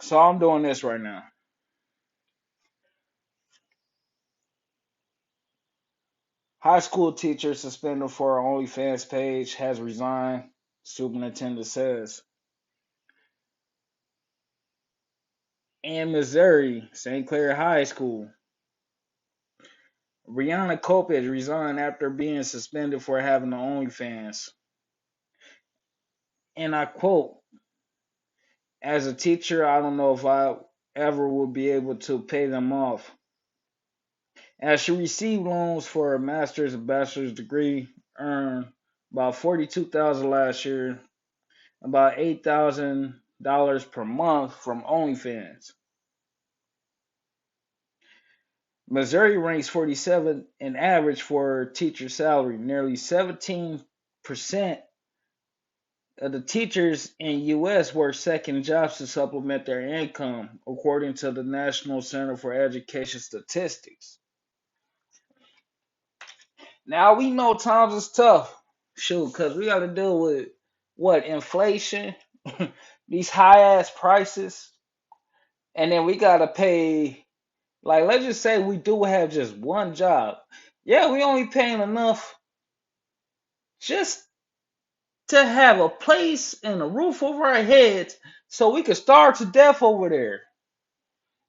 So I'm doing this right now. High school teacher suspended for OnlyFans page has resigned. Superintendent says. In Missouri, St. Clair High School, Brianna Kopich resigned after being suspended for having the OnlyFans. And I quote, as a teacher, I don't know if I ever will be able to pay them off. As she received loans for a master's and bachelor's degree, earned about 42,000 last year, about $8,000 per month from OnlyFans. Missouri ranks 47 in average for teacher salary. Nearly 17% of the teachers in U.S. work second jobs to supplement their income, according to the National Center for Education Statistics. Now we know times is tough, shoot, because we got to deal with what inflation, these high ass prices, and then we got to pay. Like, let's just say we do have just one job. Yeah, we only paying enough just to have a place and a roof over our heads so we could starve to death over there.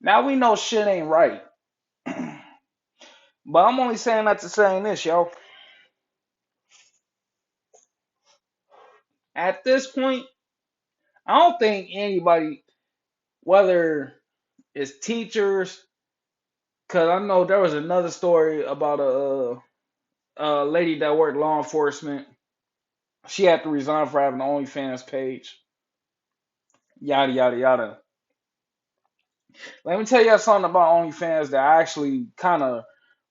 Now we know shit ain't right. But I'm only saying that to saying this, yo. At this point, I don't think anybody, whether it's teachers, because I know there was another story about a lady that worked law enforcement. She had to resign for having an OnlyFans page. Yada, yada, yada. Let me tell you something about OnlyFans that I actually kind of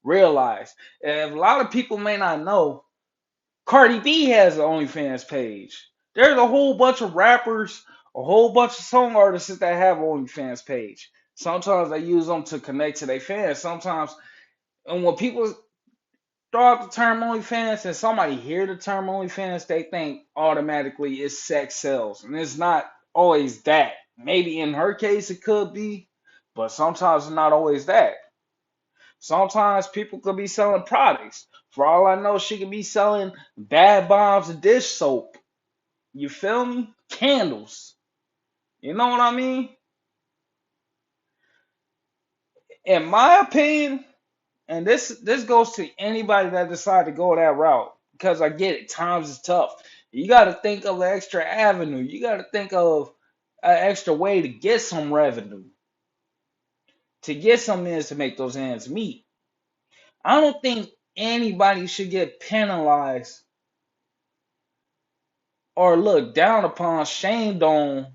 realized. If a lot of people may not know, Cardi B has an OnlyFans page. There's a whole bunch of rappers, a whole bunch of song artists that have an OnlyFans page. Sometimes they use them to connect to their fans. Sometimes, and when people throw out the term OnlyFans and somebody hear the term OnlyFans, they think automatically it's sex sells. And it's not always that. Maybe in her case it could be, but sometimes it's not always that. Sometimes people could be selling products. For all I know, she could be selling bad bombs and dish soap. You feel me? Candles. You know what I mean? In my opinion, and this goes to anybody that decide to go that route, because I get it, times is tough. You got to think of an extra avenue. You got to think of an extra way to get some revenue, to get some ends to make those ends meet. I don't think anybody should get penalized or looked down upon, shamed on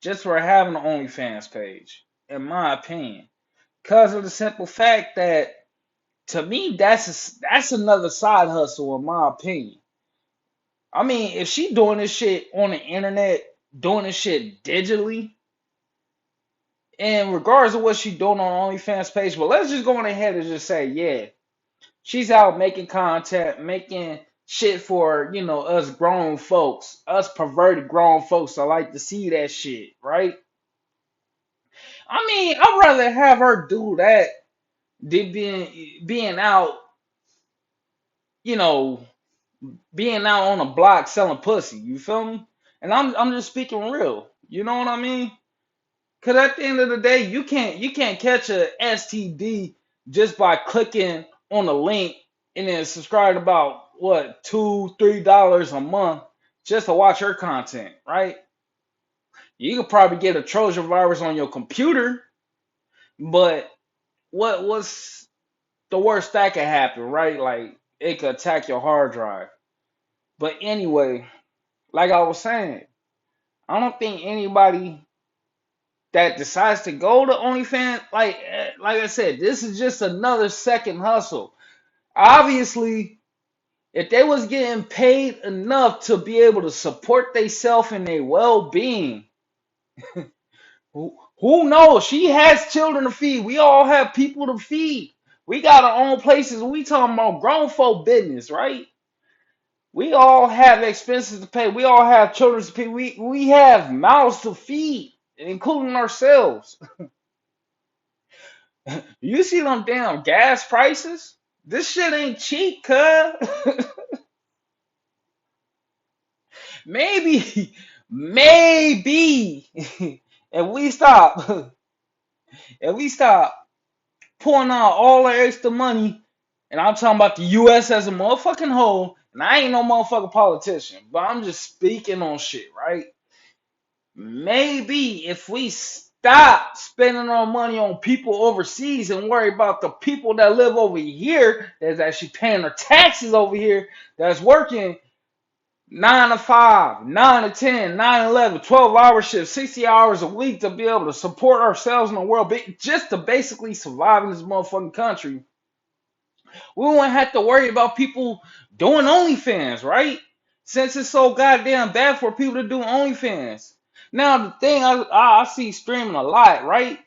just for having an OnlyFans page, in my opinion. Because of the simple fact that, to me, that's another side hustle, in my opinion. I mean, if she doing this shit on the internet, doing this shit digitally, and regardless of what she doing on OnlyFans page, but let's just go on ahead and just say, yeah, she's out making content, making shit for, us grown folks, us perverted grown folks. I like to see that shit, right? I mean, I'd rather have her do that than being out, you know, being out on a block selling pussy. You feel me? And I'm just speaking real. You know what I mean? Cause at the end of the day, you can't catch a STD just by clicking on a link and then subscribe about what $2-3 a month just to watch her content, right? You could probably get a Trojan virus on your computer, but what's the worst that could happen, right? Like it could attack your hard drive. But anyway, like I was saying, I don't think anybody that decides to go to OnlyFans, like I said, this is just another second hustle. Obviously, if they was getting paid enough to be able to support themselves and their well-being, who knows? She has children to feed. We all have people to feed. We got our own places. We talking about grown folk business, right? We all have expenses to pay. We all have children to feed. We have mouths to feed. including ourselves. You see them damn gas prices? This shit ain't cheap, cuz. Maybe, maybe, if we stop, if we stop pouring out all the extra money, and I'm talking about the U.S. as a motherfucking whole, and I ain't no motherfucking politician, but I'm just speaking on shit, right? Maybe if we stop spending our money on people overseas and worry about the people that live over here, that's actually paying their taxes over here, that's working 9 to 5, 9 to 10, 9 to 11, 12-hour shifts, 60 hours a week to be able to support ourselves in the world, just to basically survive in this motherfucking country. We won't have to worry about people doing OnlyFans, right? Since it's so goddamn bad for people to do OnlyFans. Now, the thing I see streaming a lot, right?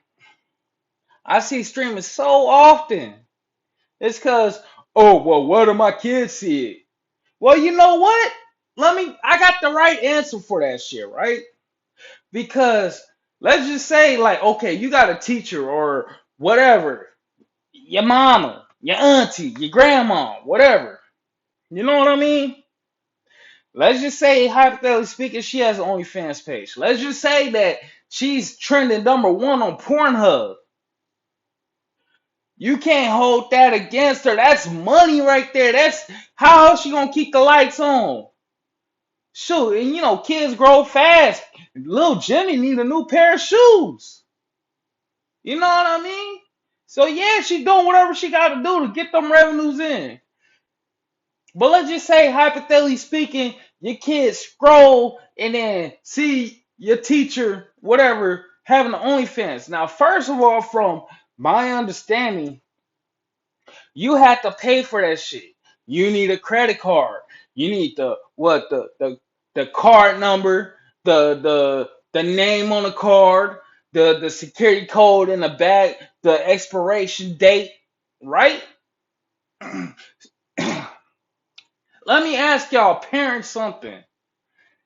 I see streaming so often. It's because, oh, well, what do my kids see it? Well, you know what? I got the right answer for that shit, right? Because let's just say, like, okay, you got a teacher or whatever, your mama, your auntie, your grandma, whatever. You know what I mean? Let's just say, hypothetically speaking, she has an OnlyFans page. Let's just say that she's trending #1 on Pornhub. You can't hold that against her. That's money right there. That's how else she gonna keep the lights on. Shoot, and you know, kids grow fast. Little Jimmy need a new pair of shoes. You know what I mean? So yeah, she doing whatever she got to do to get them revenues in. But let's just say, hypothetically speaking, your kids scroll and then see your teacher, whatever, having an OnlyFans. Now, first of all, from my understanding, you have to pay for that shit. You need a credit card. You need the card number, the name on the card, the security code in the back, the expiration date, right? Let me ask y'all parents something.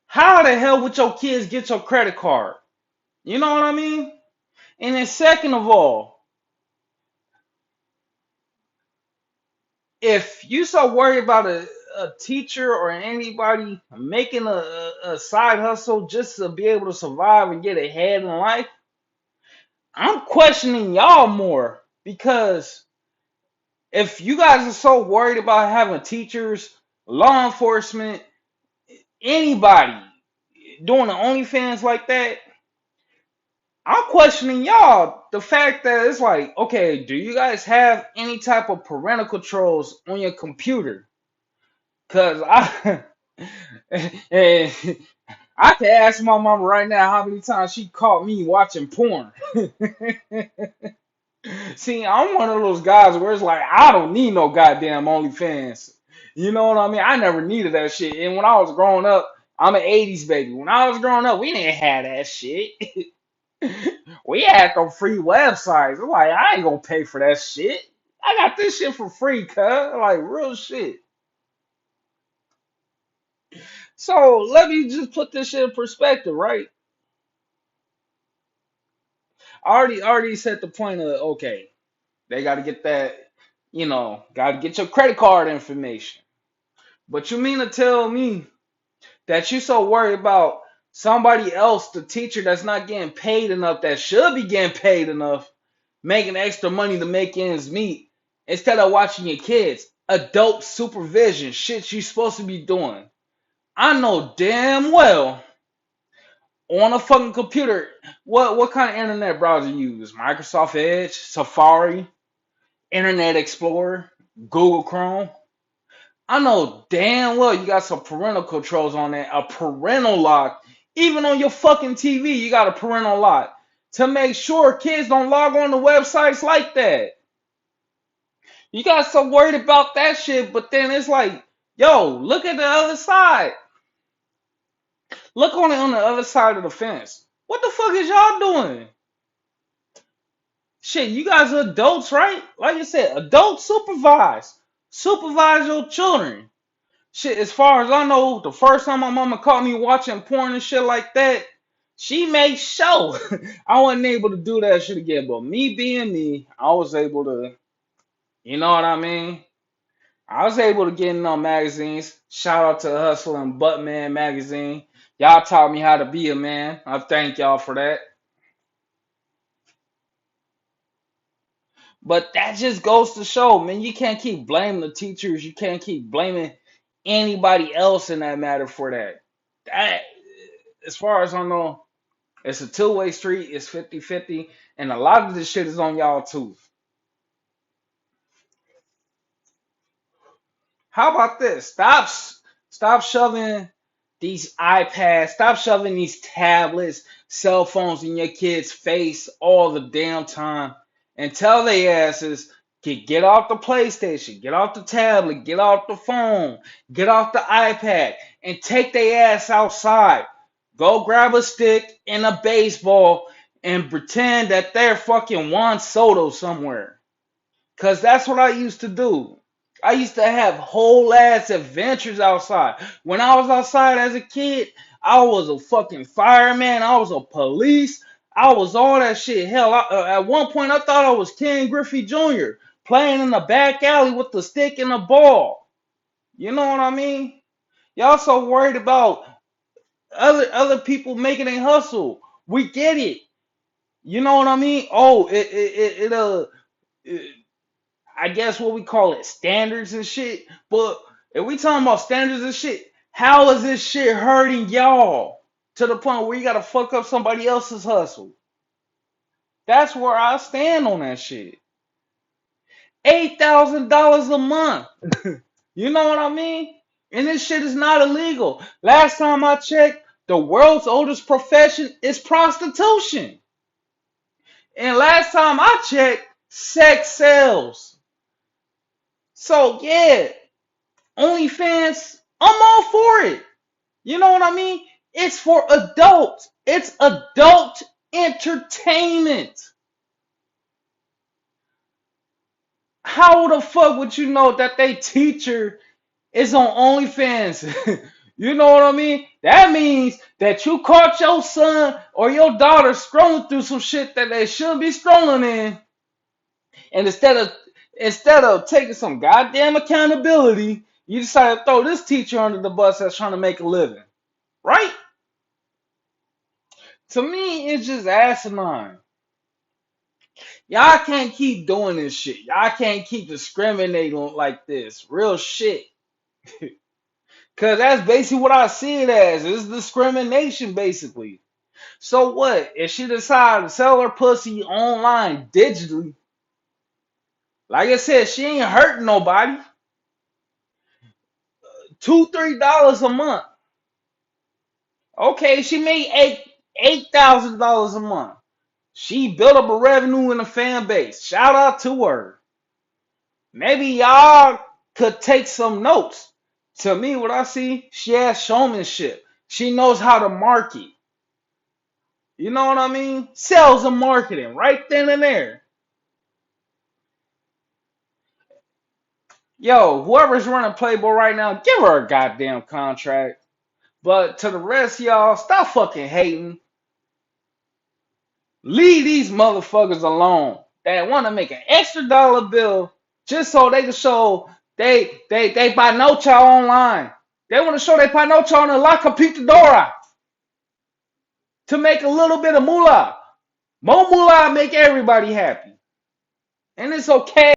How the hell would your kids get your credit card? You know what I mean? And then second of all, if you so worried about a teacher or anybody making a side hustle just to be able to survive and get ahead in life, I'm questioning y'all more because if you guys are so worried about having teachers, law enforcement, anybody doing the OnlyFans like that, I'm questioning y'all the fact that it's like, okay, do you guys have any type of parental controls on your computer? Cause I and I can ask my mama right now how many times she caught me watching porn. See, I'm one of those guys where it's like I don't need no goddamn OnlyFans. You know what I mean? I never needed that shit. And when I was growing up, I'm an '80s baby. When I was growing up, we didn't have that shit. We had them free websites. I'm like, I ain't gonna pay for that shit. I got this shit for free, cuz. Like, real shit. So, let me just put this shit in perspective, right? I already set the point of, okay, they gotta get that, gotta get your credit card information. But you mean to tell me that you so worried about somebody else, the teacher that's not getting paid enough, that should be getting paid enough, making extra money to make ends meet instead of watching your kids. Adult supervision, shit you supposed to be doing. I know damn well on a fucking computer what kind of internet browser you use. Microsoft Edge, Safari, Internet Explorer, Google Chrome. I know damn well you got some parental controls on that, a parental lock. Even on your fucking TV, you got a parental lock to make sure kids don't log on to websites like that. You got so worried about that shit, but then it's like, yo, look at the other side. Look on it on the other side of the fence. What the fuck is y'all doing? Shit, you guys are adults, right? Like you said, adults supervise. Supervise your children. Shit, as far as I know, the first time my mama caught me watching porn and shit like that, She made sure I wasn't able to do that shit again. But me being me, I was able to, you know what I mean? I was able to get in on magazines. Shout out to Hustle and Buttman magazine. Y'all taught me how to be a man. I thank y'all for that. But that just goes to show, man, you can't keep blaming the teachers. You can't keep blaming anybody else in that matter for that. That, as far as I know, it's a two-way street. It's 50-50. And a lot of this shit is on y'all too. How about this? Stop shoving these iPads, stop shoving these tablets, cell phones in your kids' face all the damn time, and tell their asses get off the PlayStation, get off the tablet, get off the phone, get off the iPad, and take their ass outside. Go grab a stick and a baseball and pretend that they're fucking Juan Soto somewhere. Cause that's what I used to do. I used to have whole ass adventures outside. When I was outside as a kid, I was a fucking fireman. I was a police. I was all that shit. Hell, at one point I thought I was Ken Griffey Jr. playing in the back alley with the stick and the ball. You know what I mean? Y'all so worried about other people making a hustle. We get it. You know what I mean? Oh, it I guess what we call it, standards and shit. But if we talking about standards and shit, how is this shit hurting y'all to the point where you gotta fuck up somebody else's hustle? That's where I stand on that shit. $8,000 a month. You know what I mean? And this shit is not illegal. Last time I checked, the world's oldest profession is prostitution. And last time I checked, sex sells. So yeah, OnlyFans, I'm all for it. You know what I mean? It's for adults. It's adult entertainment. How the fuck would you know that they teacher is on OnlyFans? You know what I mean? That means that you caught your son or your daughter scrolling through some shit that they shouldn't be scrolling in, and instead of taking some goddamn accountability, you decided to throw this teacher under the bus that's trying to make a living. Right? To me, it's just asinine. Y'all can't keep doing this shit. Y'all can't keep discriminating like this. Real shit. Cause that's basically what I see it as. It's discrimination, basically. So what? If she decided to sell her pussy online digitally, like I said, she ain't hurting nobody. $2-3 a month. Okay, she made $8,000 a month. She built up a revenue in the fan base. Shout out to her. Maybe y'all could take some notes. To me, what I see, she has showmanship. She knows how to market. You know what I mean? Sales and marketing right then and there. Yo, whoever's running Playboy right now, give her a goddamn contract. But to the rest of y'all, stop fucking hating. Leave these motherfuckers alone that want to make an extra dollar bill just so they can show they buy no child online. They want to show they buy no child and lock a the door out to make a little bit of moolah. More moolah make everybody happy. And it's okay.